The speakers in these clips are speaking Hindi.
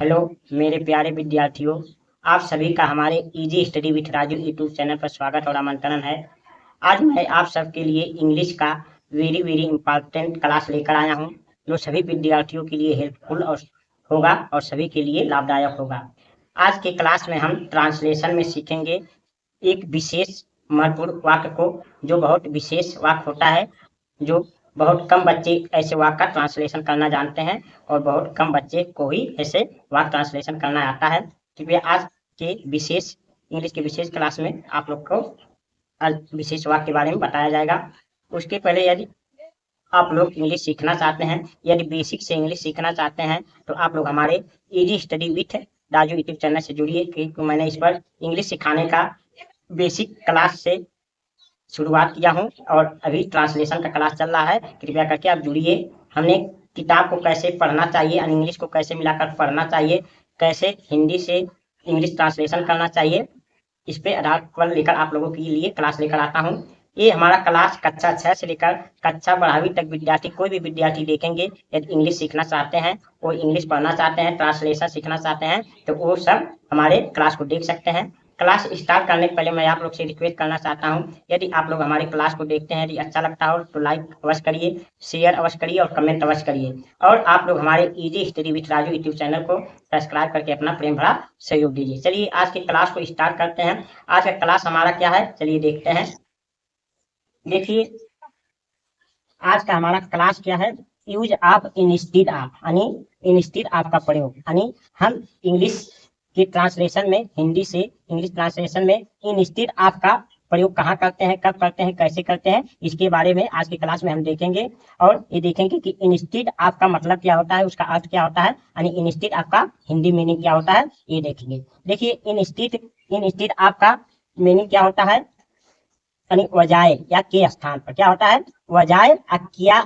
हेलो मेरे प्यारे विद्यार्थियों, आप सभी का हमारे easy study with Raju YouTube channel पर स्वागत और आमंत्रण है। आज मैं आप सबके लिए इंग्लिश का वेरी वेरी इंपॉर्टेंट क्लास लेकर आया हूं, जो सभी विद्यार्थियों के लिए हेल्पफुल और होगा और सभी के लिए लाभदायक होगा। आज के क्लास में हम ट्रांसलेशन में सीखेंगे एक विशेष महत्वपूर्ण वाक्य को, जो बहुत विशेष वाक्य होता है, जो बहुत कम बच्चे ऐसे वाक्य का ट्रांसलेशन करना जानते हैं और बहुत कम बच्चे को ही ऐसे वाक्य ट्रांसलेशन करना आता है। कृपया आज के विशेष इंग्लिश के विशेष क्लास में आप लोग को विशेष वाक्य के बारे में बताया जाएगा। उसके पहले यदि आप लोग इंग्लिश सीखना चाहते हैं, यदि बेसिक से इंग्लिश सीखना चाहते हैं, तो आप लोग हमारे easy study with Raju YouTube channel से जुड़िए, क्योंकि मैंने इस पर इंग्लिश सिखाने का बेसिक क्लास से शुरुआत किया हूँ और अभी ट्रांसलेशन का क्लास चल रहा है। कृपया करके आप जुड़िए। हमने किताब को कैसे पढ़ना चाहिए, इंग्लिश को कैसे मिलाकर पढ़ना चाहिए, कैसे हिंदी से इंग्लिश ट्रांसलेशन करना चाहिए, इस पे आधार पर लेकर आप लोगों के लिए क्लास लेकर आता हूँ। ये हमारा क्लास कक्षा 6 से लेकर कक्षा 12वीं तक विद्यार्थी, कोई भी विद्यार्थी देखेंगे, यदि इंग्लिश सीखना चाहते हैं, वो इंग्लिश पढ़ना चाहते हैं, ट्रांसलेशन सीखना चाहते हैं, तो वो सब हमारे क्लास को देख सकते हैं। क्लास स्टार्ट करने के पहले मैं आप लोग से रिक्वेस्ट करना चाहता हूं, यदि आप लोग हमारे क्लास को देखते हैं, यदि अच्छा लगता हो तो लाइक अवश्य करिए, शेयर अवश्य करिए और कमेंट अवश्य करिए। और आप लोग हमारे easy study with Raju YouTube channel को सब्सक्राइब करके अपना प्रेम भरा सहयोग दीजिए। चलिए आज की क्लास को स्टार्ट करते हैं। आज का क्लास हमारा क्या है, चलिए देखते हैं। देखिए आज का हमारा क्लास क्या है, यूज ऑफ इंस्टीड ऑफ, यानी इंस्टीड ऑफ का प्रयोग, यानी हम इंग्लिश के ट्रांसलेशन में, हिंदी से इंग्लिश ट्रांसलेशन में इंस्टीड ऑफ का प्रयोग कहाँ करते हैं, कब करते हैं, कैसे करते हैं, इसके बारे में आज की क्लास में हम देखेंगे। और ये देखेंगे कि इंस्टीड ऑफ का मतलब क्या होता है, उसका अर्थ क्या होता है, यानी इंस्टीड ऑफ का हिंदी मीनिंग क्या होता है, ये देखेंगे। देखिए इंस्टीड ऑफ का मीनिंग क्या होता है, यानी वजाय या के स्थान पर क्या होता है, वजाय किया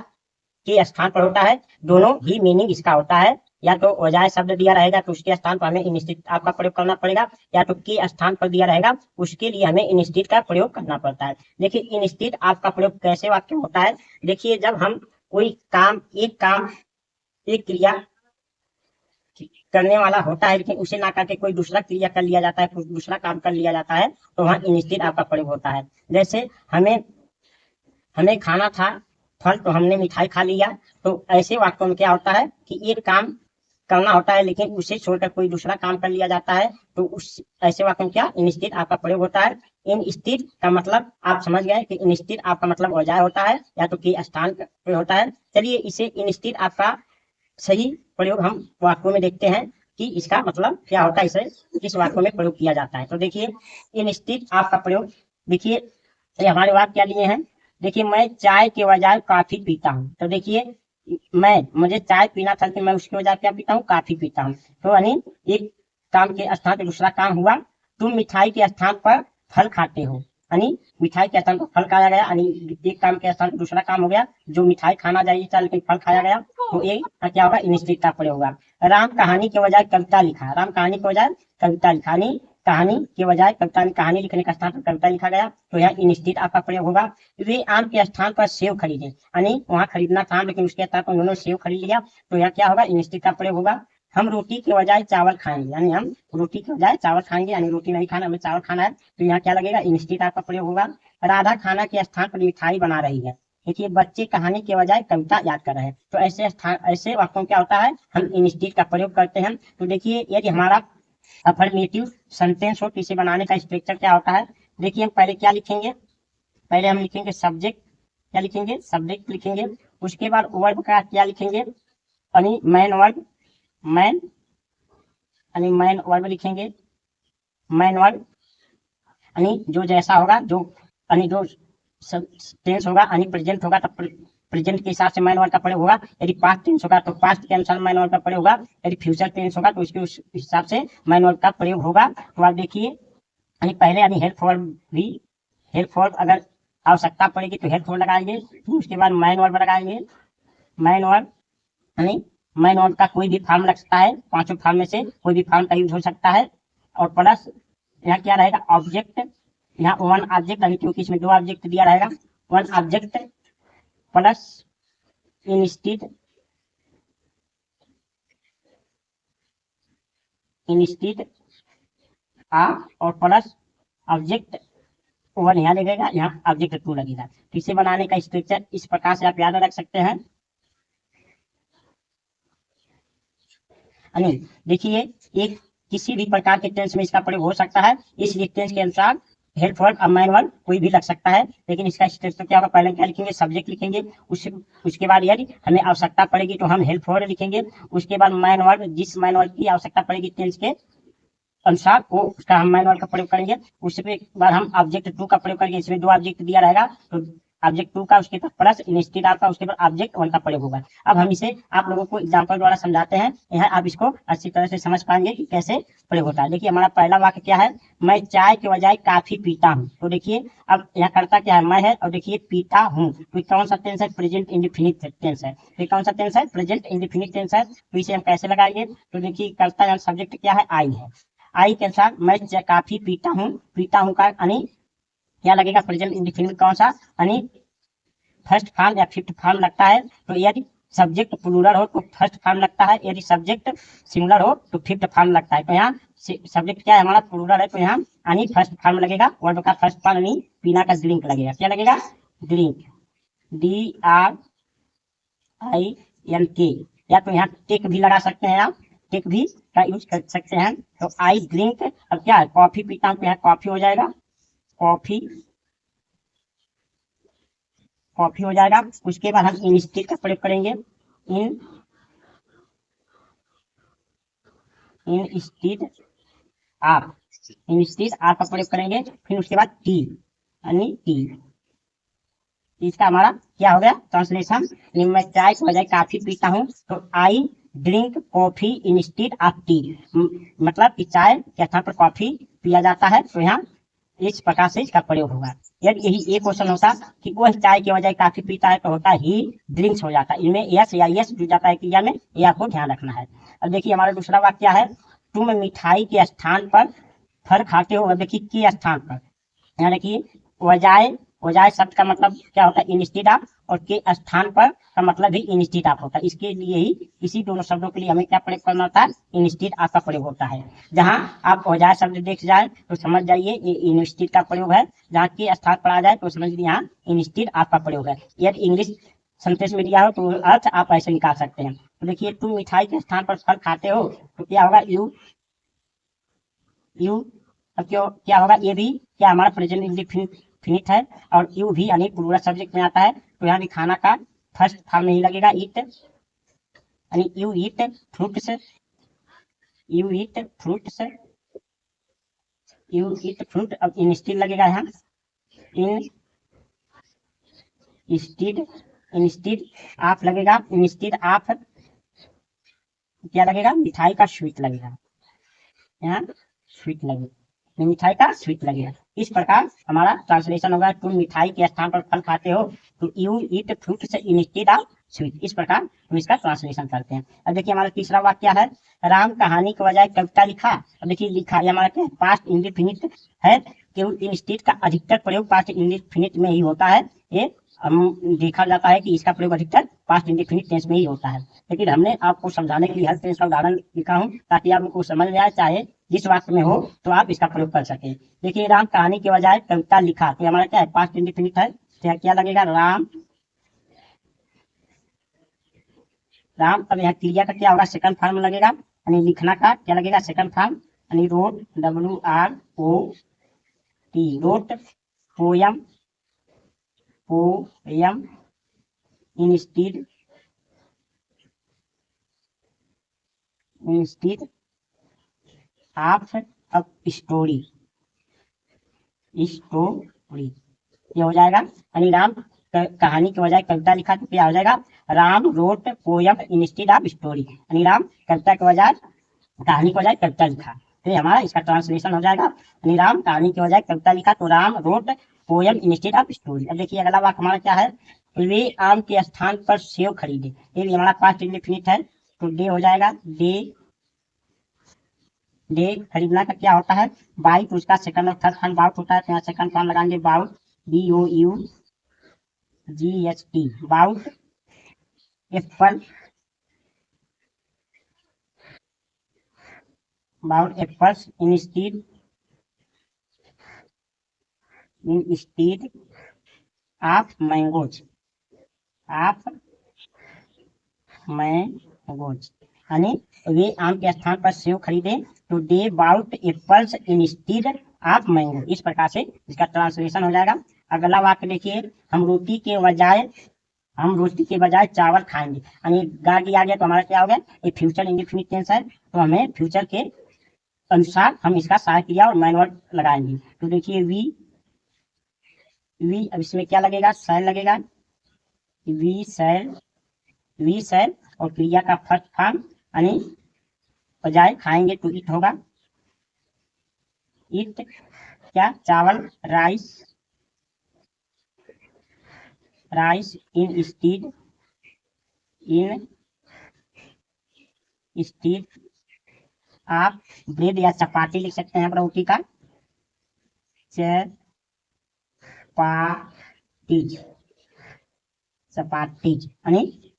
के स्थान पर होता है। दोनों ही मीनिंग इसका होता है, या तो वजाय शब्द दिया रहेगा तो उसके स्थान पर हमें इंस्टीड आपका प्रयोग करना पड़ेगा, या तो के स्थान पर दिया रहेगा उसके लिए हमें इंस्टीड का प्रयोग करना पड़ता है। देखिए इंस्टीड आपका प्रयोग कैसे वाक्य होता है। देखिए जब हम कोई काम, एक क्रिया करने वाला होता है, लेकिन उसे ना करके कोई दूसरा क्रिया कर लिया जाता है, कुछ दूसरा काम कर लिया जाता है, तो वहाँ इंस्टीड आपका प्रयोग होता है। जैसे हमें खाना था फल, तो हमने मिठाई खा लिया। तो ऐसे वाक्यों में क्या होता है कि एक काम करना होता है लेकिन उसे छोड़कर कोई दूसरा काम कर लिया जाता है, तो उस ऐसे वाक्यों में क्या इंस्टीड आपका प्रयोग होता है। इंस्टीड का मतलब आप समझ गए कि इंस्टीड आपका मतलब औजार होता है या तो के स्थान पे होता है। चलिए इसे इंस्टीड आपका सही प्रयोग हम वाक्यों में देखते हैं कि इसका मतलब क्या होता है, इसे किस वाक्यों में प्रयोग किया जाता है। तो देखिए इंस्टीड आपका प्रयोग, देखिए हमारे वाक्य क्या लिए हैं। देखिए मैं चाय के बजाय कॉफी पीता हूँ। तो देखिए मुझे चाय पीना था कि मैं उसके बजाय क्या पीता हूँ, कॉफी पीता हूँ। तो यानी एक काम के स्थान पर दूसरा काम हुआ। तुम मिठाई के स्थान पर फल खाते हो, यानी मिठाई के स्थान पर फल खाया गया, यानी एक काम के स्थान पर दूसरा काम हो गया। जो मिठाई खाना चाहिए था लेकिन फल खाया गया, तो ये क्या होगा, इंस्टीड का प्रयोग होगा। राम कहानी के बजाय कविता लिखा, राम कहानी के बजाय कविता लिखा, यानी कहानी के बजाय कविता में कहानी लिखने का स्थान पर कविता लिखा गया, तो यहाँ इंस्टीड आपका प्रयोग होगा। वे आम के स्थान पर सेव खरीदे, यानी वहां खरीदना था लेकिन उसके स्थान पर उन्होंने सेव खरीद लिया, तो यहाँ क्या होगा, इंस्टीड का प्रयोग होगा। हम रोटी के बजाय चावल खाएंगे, यानी हम रोटी के बजाय चावल खाएंगे, यानी रोटी नहीं खाना, हमें चावल खाना है, तो यहाँ क्या लगेगा, इंस्टीड आपका प्रयोग होगा। राधा खाना के स्थान पर मिठाई बना रही है। देखिए बच्चे कहानी के बजाय कविता याद कर रहे हैं, तो ऐसे वाक्यों क्या होता है, हम इंस्टीड का प्रयोग करते हैं। तो देखिए यदि हमारा अफर्मेटिव सेंटेंस हो तो इसे बनाने का स्ट्रक्चर क्या होता है। देखिए हम पहले क्या लिखेंगे, पहले हम लिखेंगे सब्जेक्ट, क्या लिखेंगे, सब्जेक्ट लिखेंगे। उसके बाद वर्ब का क्या लिखेंगे, यानी मैन वर्ब, मैन यानी मैन वर्ब लिखेंगे, मैन वर्ब यानी जो जैसा होगा, जो यानी जो टेंस होगा, यानी प्रेजेंट होगा तो प्रेजेंट के हिसाब से मैन वर्ब का प्रयोग होगा। यदि पास्ट टेंस होगा तो पास्ट के अनुसार मैन वर्ब का प्रयोग होगा। यदि फ्यूचर टेंस होगा तो उसके उस हिसाब से मैन वर्ब का प्रयोग होगा। तो आप देखिए यानी पहले यानी हेल्प वर्ब भी, हेल्प वर्ब अगर आवश्यकता पड़ेगी तो हेल्प वर्ब लगाएंगे, तो उसके बाद मैन वर्ब लगाएंगे। मैन वर्ब यानी मैन वर्ब का कोई भी फॉर्म लग सकता है, पांचों फॉर्म में से कोई भी फॉर्म का यूज हो सकता है। और प्लस यहाँ क्या रहेगा, ऑब्जेक्ट, यहाँ वन ऑब्जेक्ट, क्योंकि इसमें दो ऑब्जेक्ट दिया रहेगा, one object plus instead instead of और प्लस ऑब्जेक्ट वन यहाँ लगेगा, यहाँ ऑब्जेक्ट टू लगेगा। तो इसे बनाने का स्ट्रक्चर इस प्रकार से आप याद रख सकते हैं। अनिल देखिए, एक किसी भी प्रकार के टेंस में इसका प्रयोग हो सकता है, इसलिए टेंस के अनुसार हेल्प वर्ड और मैन वर्ड कोई भी लग सकता है, लेकिन इसका स्ट्रक्चर क्या होगा, पहले क्या लिखेंगे, सब्जेक्ट लिखेंगे, उसके बाद यदि हमें आवश्यकता पड़ेगी तो हम हेल्प वर्ड लिखेंगे, उसके बाद मैन वर्ड, जिस मैन वर्ड की आवश्यकता पड़ेगी टेंस के अनुसार वो उसका हम मैन वर्ड का प्रयोग करेंगे, उसके बाद हम ऑब्जेक्ट टू का प्रयोग करेंगे। इसमें दो ऑब्जेक्ट दिया रहेगा तो ऑब्जेक्ट टू का उसके बाद प्लस इंस्टीड आपका उसके बाद ऑब्जेक्ट वन का प्रयोग होगा। अब हम इसे आप लोगों को एग्जांपल द्वारा समझाते हैं, यहाँ आप इसको अच्छी तरह से समझ पाएंगे कि कैसे प्रयोग होता है। देखिए हमारा पहला वाक्य क्या है, मैं चाय के बजाय काफी पीता हूँ। तो देखिए अब यहाँ करता क्या है, मैं है, और देखिए पीता हूँ, तो कौन सा टेंस है, प्रेजेंट इंडेफिनिट टेंस है। तो कौन सा टेंस है, प्रेजेंट इंडेफिनिट टेंस है। तो इसे हम कैसे लगाएंगे, तो देखिए करता है सब्जेक्ट क्या है, आई है, आई के अनुसार मैं काफी पीता हूँ, पीता हूँ का यानी क्या लगेगा, प्रेजेंट इंडेफिनिट कौन सा, यानी फर्स्ट फॉर्म या फिफ्थ फॉर्म लगता है। तो यदि सब्जेक्ट प्लूरल हो तो फर्स्ट फॉर्म लगता है, यदि सब्जेक्ट सिंगुलर हो तो फिफ्थ फॉर्म लगता है। तो यहाँ सब्जेक्ट क्या है हमारा, प्लूरल है, तो यहाँ यानी फर्स्ट फॉर्म लगेगा, वर्ड का फर्स्ट फॉर्म यानी पीना का ड्रिंक लगेगा, क्या लगेगा, ड्रिंक, DRINK, या तो यहाँ टेक भी लगा सकते हैं, आप टेक भी का यूज कर सकते हैं। तो आई ड्रिंक, अब क्या है, कॉफी पीता हूँ, तो यहाँ कॉफी हो जाएगा, कॉफी, कॉफी हो जाएगा। उसके बाद हम इंस्टीड का प्रयोग करेंगे, इंस्टीड आप, इंस्टीड आप का प्रयोग करेंगे, फिर उसके बाद टी यानी टी, इसका हमारा क्या हो गया ट्रांसलेशन, मैं चाय के बजाय काफी पीता हूँ, तो I drink coffee instead of T, मतलब कि चाय के स्थान पर कॉफी पिया जाता है। तो यहाँ इस प्रकार से इसका प्रयोग होगा। यदि यही एक क्वेश्चन होता कि वह चाय के बजाय काफी पीता है, तो होता ही ड्रिंक्स हो जाता, इनमें यस या यस जुड़ जाता है क्रिया में, ये आपको ध्यान रखना है। अब देखिए हमारा दूसरा वाक्य क्या है, तुम मिठाई के स्थान पर फल खाते हो। अब देखिए के स्थान पर, यहाँ देखिए वजाय, वजाय शब्द का मतलब क्या होता है, इंस्टीड ऑफ, और के स्थान पर का मतलब भी इंस्टीड ऑफ होता है। इसके लिए ही इसी दोनों शब्दों के लिए हमें क्या प्रयोग करना होता है, इंस्टीड ऑफ का प्रयोग होता है। जहां आप वजाय शब्द देख जाए तो समझ जाइए ये इंस्टीड का प्रयोग है, जहाँ के स्थान पर आ जाए तो समझ लीजिए यहाँ इंस्टीड ऑफ का प्रयोग है। यदि इंग्लिश सेंटेंस में दिया हो तो अर्थ आप ऐसे निकाल सकते हैं। तो देखिए तुम मिठाई के स्थान पर फल खाते हो, तो क्या होगा, यू, अब क्यों क्या होगा, ये भी क्या हमारा प्रेजेंट इंडेफिनिट है, और यू भी यानी प्लूरल सब्जेक्ट में आता है, तो यहाँ भी खाना का फर्स्ट फॉर्म नहीं लगेगा, ईट यानी you eat fruits, you eat fruits, you eat fruit. अब इंस्टीड लगेगा यहाँ, इंस्टीड, इंस्टीड आप लगेगा, इंस्टीड आप क्या लगेगा, मिठाई का स्वीट लगेगा, यहाँ स्वीट लगेगा, मिठाई का स्वीट लगेगा। इस प्रकार हमारा ट्रांसलेशन होगा, तुम मिठाई के स्थान पर फल खाते हो, तो you eat fruits instead of sweet. इस प्रकार हम इसका ट्रांसलेशन करते हैं। अब देखिए हमारा तीसरा वाक्य है, राम कहानी के बजाय कविता लिखा। अब देखिए लिखा ये हमारा क्या है, पास्ट इंडेफिनिट है, क्योंकि इंस्टेड का अधिकतर प्रयोग पास्ट इंडेफिनिट में ही होता है। ये देखा जाता है कि इसका प्रयोग अधिकतर पास्ट इंडेफिनिट टेंस में ही होता है, लेकिन हमने आपको समझाने के लिए हर टेंस का उदाहरण लिखा हूँ ताकि आप लोग को समझ में आए, चाहे जिस वाक्य में हो तो आप इसका प्रयोग कर सके। देखिए राम कहानी के बजाय कविता लिखा, तो हमारा क्या है, पास्ट इंडेफिनिट है, तो क्या लगेगा, राम, राम। अब यहाँ क्रिया का क्या होगा, सेकंड फॉर्म लगेगा, यानी लिखना का क्या लगेगा, सेकंड फॉर्म, यानी wrote, WROT, wrote, poem, poem instead, instead of, अब स्टोरी, स्टोरी ये हो जाएगा, यानी राम कहानी के बजाय कविता लिखा, तो क्या हो जाएगा, Ram wrote poem instead of story, यानी राम कविता के बजाय कहानी के बजाय कविता लिखा। तो हमारा इसका ट्रांसलेशन हो जाएगा, यानी राम कहानी के बजाय कविता लिखा, तो Ram wrote poem instead of story. अब देखिए अगला वाक्य हमारा क्या है, वे आम के स्थान पर सेव खरीदे, ये भी हमारा पास्ट इंडेफिनिट है, तो डे हो जाएगा, डे, डे खरीदना का क्या होता है, बाई, तो उसका सेकंड और थर्ड फॉर्म बाउट होता है, तो यहाँ सेकंड फॉर्म लगाएंगे, bought, BOUGHT, bought, apple, about apples instead of mangoes, of mangoes, यानी वे आम के स्थान पर सेब खरीदे तो they bought apples instead of mango. इस प्रकार से इसका ट्रांसलेशन हो जाएगा। अगला वाक्य देखिए, हम रोटी के बजाय चावल खाएंगे, यानी गाड़ी आ गया तो हमारा क्या हो गया, ये फ्यूचर इंडेफिनिट टेंस है, तो हमें फ्यूचर के अनुसार हम इसका सहायक क्रिया और मैन वर्ब लगाएंगे। तो देखिए वी अब इसमें क्या लगेगा, शैल लगेगा, वी शैल और क्रिया का फर्स्ट फॉर्म यानी बजाय खाएंगे तो इट होगा, इट क्या, चावल, राइस इन स्टीड आप ब्रेड या चपाती लिख सकते हैं, रोटी का चपाटीज यानी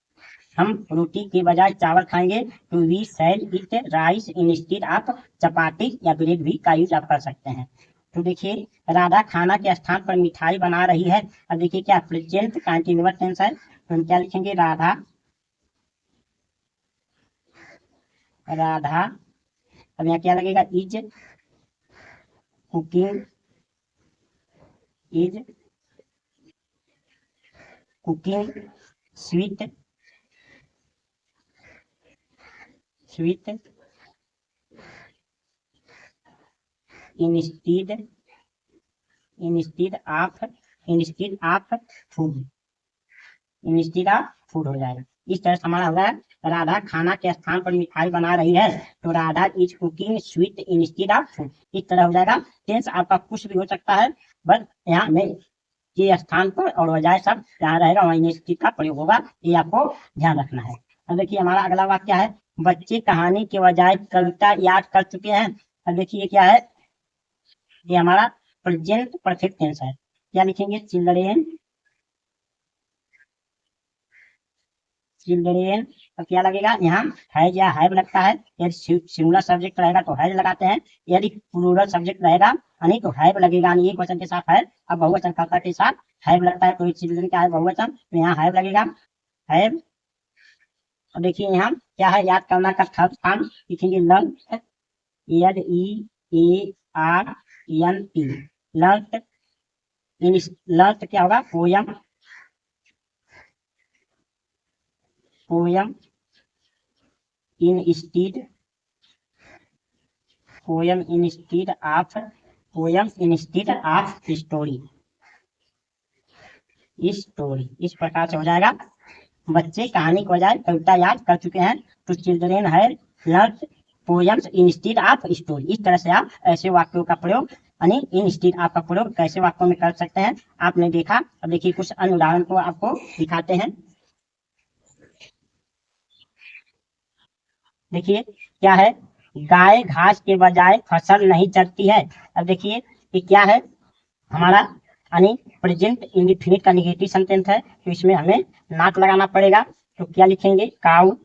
हम रोटी के बजाय चावल खाएंगे तो we shall eat rice instead of chapati या ब्रेड भी का यूज आप कर सकते हैं। तो देखिए राधा खाना के स्थान पर मिठाई बना रही है। अब देखिए क्या प्रेजेंट कंटीन्यूअस टेंस है, तो हम क्या लिखेंगे, राधा अब यहाँ क्या लगेगा, is cooking sweet instead of food हो जाएगा। इस तरह से हमारा होगा राधा खाना के स्थान पर मिठाई बना रही है तो Radha is cooking sweet instead of food. इस तरह हो जाएगा। टेंस आपका कुछ भी हो सकता है, बस यहाँ में के स्थान पर और बजाय सब जहाँ रहेगा वहाँ इंस्टीड का प्रयोग होगा, ये आपको ध्यान रखना है। अब देखिए हमारा अगला वाक्य है, बच्चे कहानी के बजाय कविता याद कर चुके हैं। अब देखिए क्या है, ये हमारा प्रेजेंट परफेक्ट टेंस है। क्या लिखेंगे, चिल्ड्रेन तो क्या लगेगा, यहाँ हैज या हैव लगता है। यदि सिंगुलर सब्जेक्ट रहेगा तो हैज लगाते हैं, यदि प्लूरल सब्जेक्ट रहेगा यानी तो हैव लगेगा, यानी एक वचन के साथ है, अब बहुवचन कर्ता के साथ हैव लगता है, तो चिल्ड्रेन क्या है बहुवचन, तो यहाँ हैव लगेगा, हैव। और देखिए यहाँ क्या है, याद करना का थर्ड फॉर्म लिखेंगे लर्न, LEARNT। लर्न क्या होगा, पोयम इंस्टीड ऑफ स्टोरी। इस प्रकार से हो जाएगा, बच्चे कहानी के बजाय कविता याद कर चुके हैं तो चिल्ड्रेन है learn poems instead of story. इस तरह से आप ऐसे वाक्यों का प्रयोग यानी इंस्टीड ऑफ का प्रयोग कैसे वाक्यों में कर सकते हैं आपने देखा। अब देखिए कुछ अन्य उदाहरण को आपको दिखाते हैं। देखिए क्या है, गाय घास के बजाय फसल नहीं चरती है। अब देखिए ये क्या है, हमारा यानी प्रेजेंट इंडेफिनिट का निगेटिव सेंटेंस है, तो इसमें हमें नॉट लगाना पड़ेगा। तो क्या लिखेंगे, काऊ।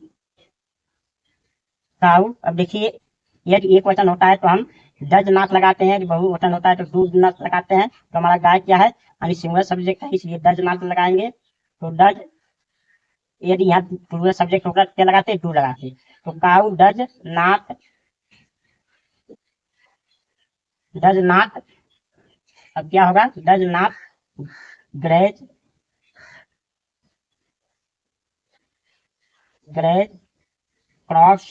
अब देखिए यदि एक वचन होता है तो हम डज नॉट लगाते हैं, यदि बहुवचन होता है तो डू नॉट लगाते हैं। तो हमारा गाय क्या है, यानी सिंगुलर सब्जेक्ट है, इसलिए डज नॉट लगाएंगे। तो डज, यदि यहाँ प्लूरल सब्जेक्ट होगा क्या लगाते, डू लगाते। तो काऊ डज नॉट, अब क्या होगा, does not graze crops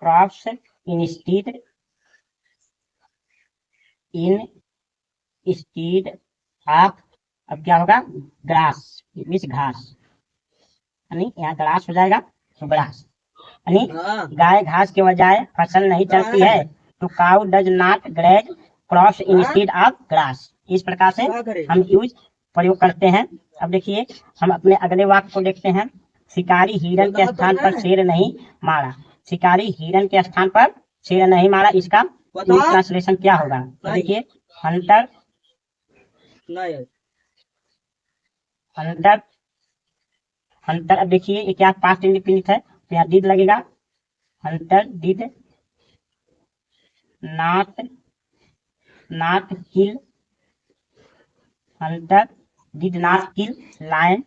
crops instead of, अब क्या होगा, ग्रास, घास, यानी यहाँ ग्रास हो जाएगा तो ग्रास, यानी गाय घास के बजाय फसल नहीं चलती है तो cow does not graze crops instead of grass. इस प्रकार से हम यूज प्रयोग करते हैं। अब देखिए हम अपने अगले वाक्य को देखते हैं, शिकारी हिरन के स्थान पर शेर नहीं मारा। शिकारी हिरन के स्थान पर शेर नहीं मारा, इसका ट्रांसलेशन क्या होगा, देखिए हंटर हंटर, हंटर। अब देखिए ये क्या पास्ट इंडिफिनिट है, तो यहाँ डिड लगेगा। Hunter did not not kill, hunter did not kill lion,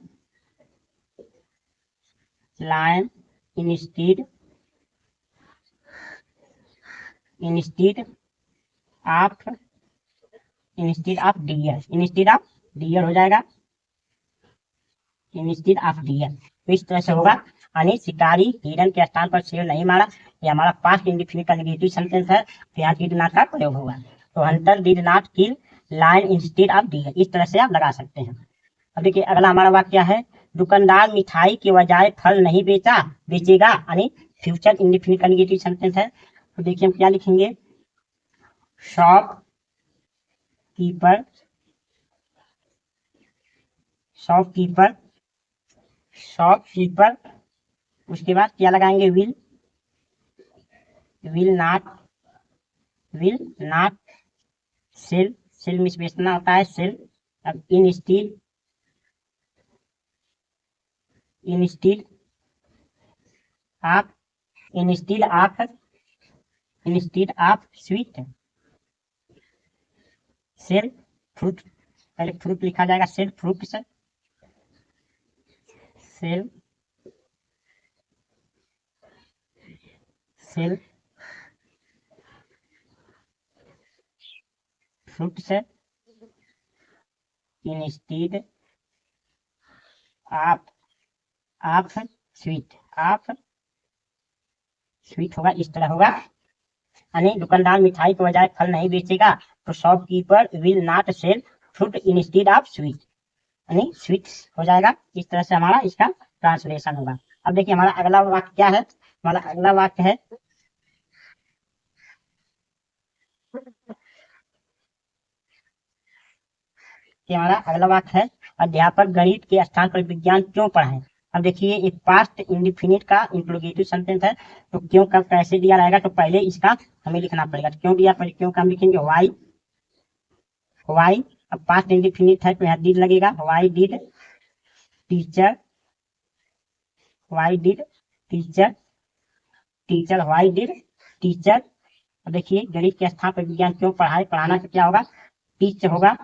lion instead of deer, instead of deer हो जाएगा, इंस्टीड ऑफ डियर। तो इस तरह से होगा, यानी शिकारी हिरन के स्थान पर शेर नहीं मारा। ये हमारा पास्ट इंडिफिनिट का नेगेटिव सेंटेंस है, तो यहाँ डिड नॉट का प्रयोग होगा। तो hunter did not kill lion instead of deer, इस तरह से आप लगा सकते हैं। अब देखिए अगला हमारा वाक्य है, दुकानदार मिठाई के बजाय फल नहीं बेचेगा, यानी फ्यूचर इंडिफिनिट का नेगेटिव सेंटेंस है। तो देखिए हम क्या लिखेंगे, शॉप कीपर, शॉपकीपर, शॉपकीपर, उसके बाद क्या लगाएंगे, विल नॉट सेल, सेल में बेचना होता है सेल। अब instead of sweet, sell fruit, पहले फ्रूट लिखा जाएगा, सेल फ्रूट से, सेल फ्रूट से इंस्टीड ऑफ स्वीट, स्वीट होगा, इस तरह होगा। यानी दुकानदार मिठाई के बजाय फल नहीं बेचेगा, तो shopkeeper will not sell fruit instead of sweet, यानी स्वीट हो जाएगा। इस तरह से हमारा इसका ट्रांसलेशन होगा। अब देखिए हमारा अगला वाक्य क्या है, हमारा अगला वाक्य है, कि हमारा अगला वाक्य है, अध्यापक गणित के स्थान पर विज्ञान क्यों पढ़ाएं। अब देखिए एक पास्ट इंडिफिनिट का इंट्रोगेटिव सेंटेंस है, तो क्यों कब कैसे दिया रहेगा, तो पहले इसका हमें लिखना पड़ेगा। तो क्यों दिया, पहले क्यों का हम लिखेंगे वाई। अब पास्ट इंडिफिनिट है तो यहाँ डिड लगेगा, why did teacher, why did teacher. अब देखिए गणित के स्थान पर विज्ञान क्यों पढ़ाए, पढ़ाना का क्या होगा, टीच होगा,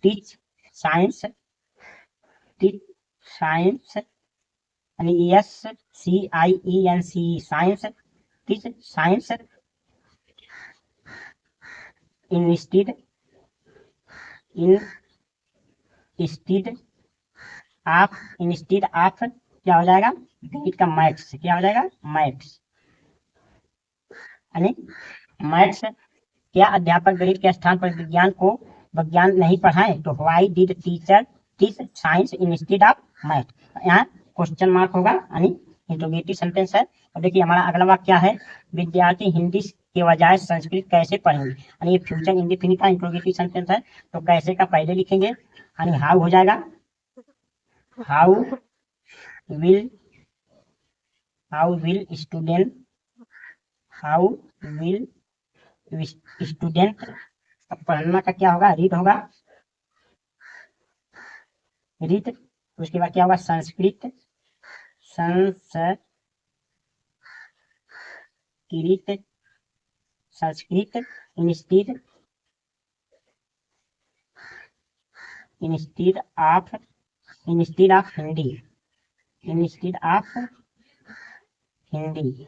टीच साइंस, यानी SCIENCE science, teach science instead of क्या हो जाएगा, गणित का मैथ्स, क्या हो जाएगा, मैथ्स, यानी मैथ्स। क्या अध्यापक गणित के स्थान पर विज्ञान नहीं पढ़ाए, तो why did teacher teach science instead of math, यहाँ क्वेश्चन मार्क होगा, यानी इंट्रोगेटिव सेंटेंस है। अब देखिए हमारा अगला वाक्य क्या है, विद्यार्थी हिंदी के बजाय संस्कृत कैसे पढ़ेंगे, यानी ये फ्यूचर इंडिफिनिट का इंट्रोगेटिव सेंटेंस है, तो कैसे का पहले लिखेंगे, यानी हाउ हो जाएगा, हाउ विल स्टूडेंट, पढ़ना का क्या होगा, रीड होगा, रीड। उसके बाद क्या होगा, संस्कृत इंस्टीड ऑफ हिंदी,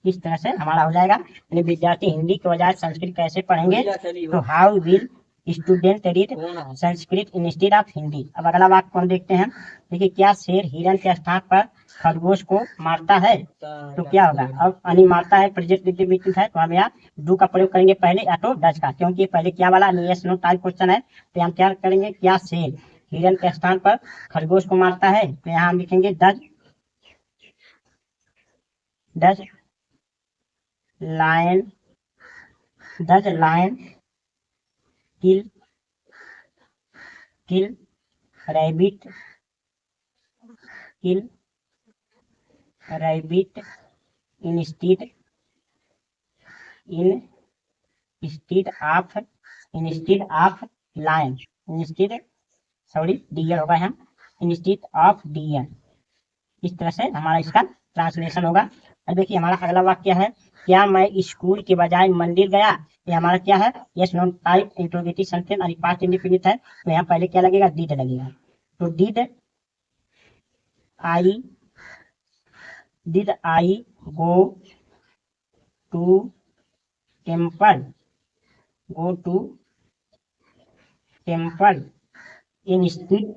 इस तरह से हमारा हो जाएगा। यानी विद्यार्थी हिंदी के बजाय संस्कृत कैसे पढ़ेंगे, तो how will student read Sanskrit instead of Hindi. अब अगला वाक्य कौन देखते हैं, देखिए क्या शेर हिरन के स्थान पर खरगोश को मारता है, तो क्या होगा, अब यानी मारता है प्रेजेंट इंडेफिनिट है, तो हम यहाँ डू का प्रयोग करेंगे पहले या तो डज का, क्योंकि पहले क्या वाला यस नो टाइप क्वेश्चन है, तो हम क्या करेंगे, क्या शेर हिरन के स्थान पर खरगोश को मारता है, तो यहाँ हम लिखेंगे does lion kill rabbit instead of lion instead sorry deer होगा यहाँ इंस्टीड ऑफ डियर। इस तरह से हमारा इसका ट्रांसलेशन होगा। अब देखिए हमारा अगला वाक्य है, क्या मैं स्कूल के बजाय मंदिर गया। ये हमारा क्या है, yes no type interrogative sentence और पास्ट इंडेफिनिट है, तो यहाँ पहले क्या लगेगा, डिड लगेगा। तो did I go to temple instead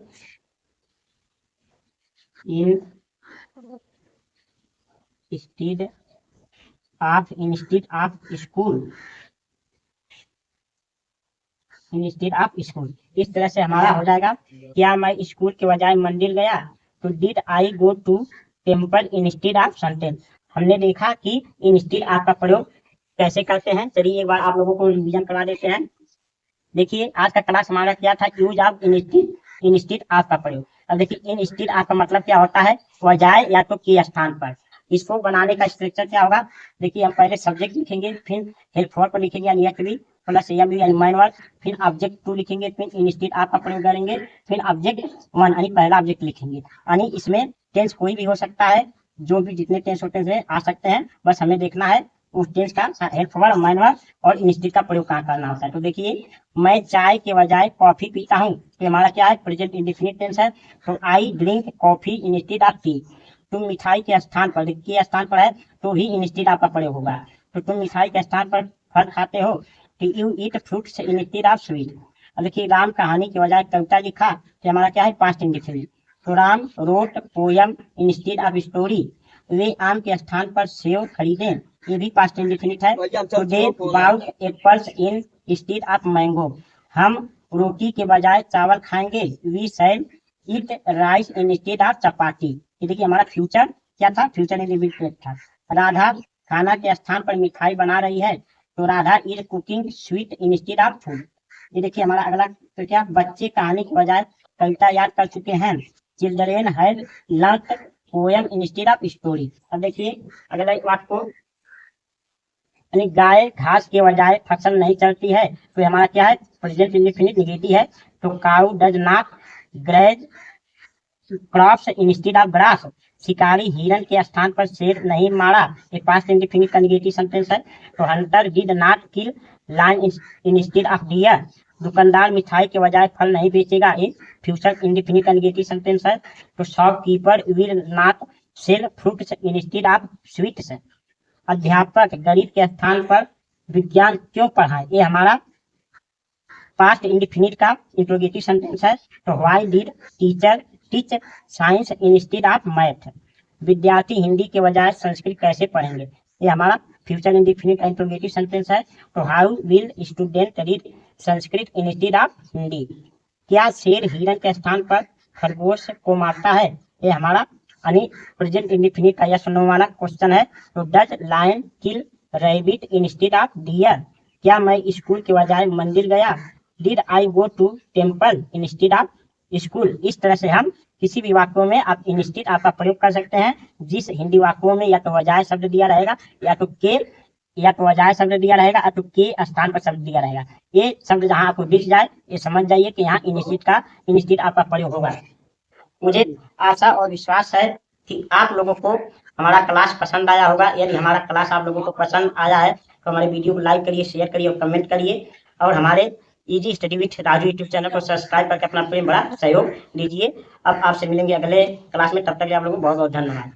of school. इस तरह से हमारा हो जाएगा, क्या मैं स्कूल के बजाय मंदिर गया। तो did I go to temple instead of sentence. हमने देखा कि इंस्टीड ऑफ का प्रयोग कैसे करते हैं, चलिए एक बार आप लोगों को रिवीजन करवा देते हैं। देखिए आज का क्लास हमारा क्या था, यूज ऑफ इंस्टीड ऑफ का प्रयोग। अब देखिए इंस्टीड ऑफ का मतलब क्या होता है, बजाय या तो के स्थान पर। इसको बनाने का स्ट्रक्चर क्या होगा, देखिए हम पहले सब्जेक्ट लिखेंगे, फिर हेल्प फॉर पर लिखेंगे यानी एक्चुअली प्लस एम यानी मैन वर्ड, फिर ऑब्जेक्ट टू लिखेंगे, फिर इंस्टीड ऑफ का प्रयोग करेंगे, फिर ऑब्जेक्ट वन यानी पहला ऑब्जेक्ट लिखेंगे। यानी इसमें टेंस कोई भी हो सकता है, जो भी जितने टेंस होते हैं आ सकते हैं, बस हमें देखना है उस टेंस का हेल्प वर्ड, मैन वर्ड और इंस्टीड का प्रयोग कहाँ करना होता है। तो देखिए मैं चाय के बजाय कॉफी पीता हूँ, तो हमारा क्या है, प्रेजेंट इंडेफिनिट टेंस है। तो I drink coffee instead of T. तुम मिठाई के स्थान पर, के स्थान पर है तो भी इंस्टीड ऑफ का प्रयोग होगा। तो तुम मिठाई के स्थान पर फल खाते हो, तो you eat fruits instead of sweet. अब देखिए राम कहानी के बजाय कविता लिखा, तो हमारा क्या है, पास्ट इंडेफिनिट। तो Ram wrote poem instead of story. वे आम के स्थान पर सेव खरीदे, ये भी पास्ट इंडेफिनिट है। तो they bought apples in instead of mango. हम रोटी के बजाय चावल खाएंगे, we shall eat rice instead of chapati. ये देखिए हमारा फ्यूचर क्या था, फ्यूचर इंडेफिनिट था। राधा खाना के स्थान पर मिठाई बना रही है, तो Radha is cooking sweet instead of food. ये देखिए हमारा अगला तो क्या, बच्चे कहानी के बजाय कविता याद कर चुके हैं, children have learned poem instead of story. अब देखिए अगला वाक्य को, यानी गाय घास के बजाय फसल नहीं चलती है, तो हमारा क्या है, प्रेजेंट इंडेफिनिट नेगेटिव है। तो cow does not graze crops instead of grass. शिकारी हिरन के स्थान पर शेर नहीं मारा, ये पास्ट इंडेफिनिट का नेगेटिव सेंटेंस है। तो hunter did not kill lion instead of deer. दुकानदार मिठाई के बजाय फल नहीं बेचेगा, ये फ्यूचर इंडेफिनिट का नेगेटिव सेंटेंस है। तो shopkeeper will not sell fruits instead of sweets. अध्यापक गणित के स्थान पर विज्ञान क्यों पढ़ाए, ये हमारा पास्ट इंडेफिनिट का इंट्रोगेटिव सेंटेंस है। तो why did teacher teach science instead of math. विद्यार्थी हिंदी के बजाय संस्कृत कैसे पढ़ेंगे, ये हमारा फ्यूचर इंडेफिनिट का इंट्रोगेटिव सेंटेंस है। तो how will student read Sanskrit instead of Hindi. क्या शेर हिरन के स्थान पर खरगोश को मारता है, ये हमारा प्रेजेंट इंडेफिनिट का यस नो वाला क्वेश्चन है। तो does lion kill rabbit instead of deer. क्या मैं स्कूल के बजाय मंदिर गया, did I go to temple instead of school. इस तरह से हम किसी भी वाक्यों में आप इंस्टीड ऑफ का प्रयोग कर सकते हैं, जिस हिंदी वाक्यों में या तो बजाय शब्द दिया रहेगा, या तो बजाय शब्द दिया रहेगा, या तो के स्थान पर शब्द दिया रहेगा। ये शब्द जहां आपको दिख जाए, ये समझ जाइए कि यहाँ इंस्टीड ऑफ का प्रयोग होगा। मुझे आशा और विश्वास है कि आप लोगों को हमारा क्लास पसंद आया होगा। यदि हमारा क्लास आप लोगों को पसंद आया है तो हमारे वीडियो को लाइक करिए, शेयर करिए और कमेंट करिए, और हमारे easy study with Raju YouTube channel को सब्सक्राइब करके अपना प्रेम बड़ा सहयोग दीजिए। अब आपसे मिलेंगे अगले क्लास में, तब तक आप लोगों को बहुत बहुत धन्यवाद।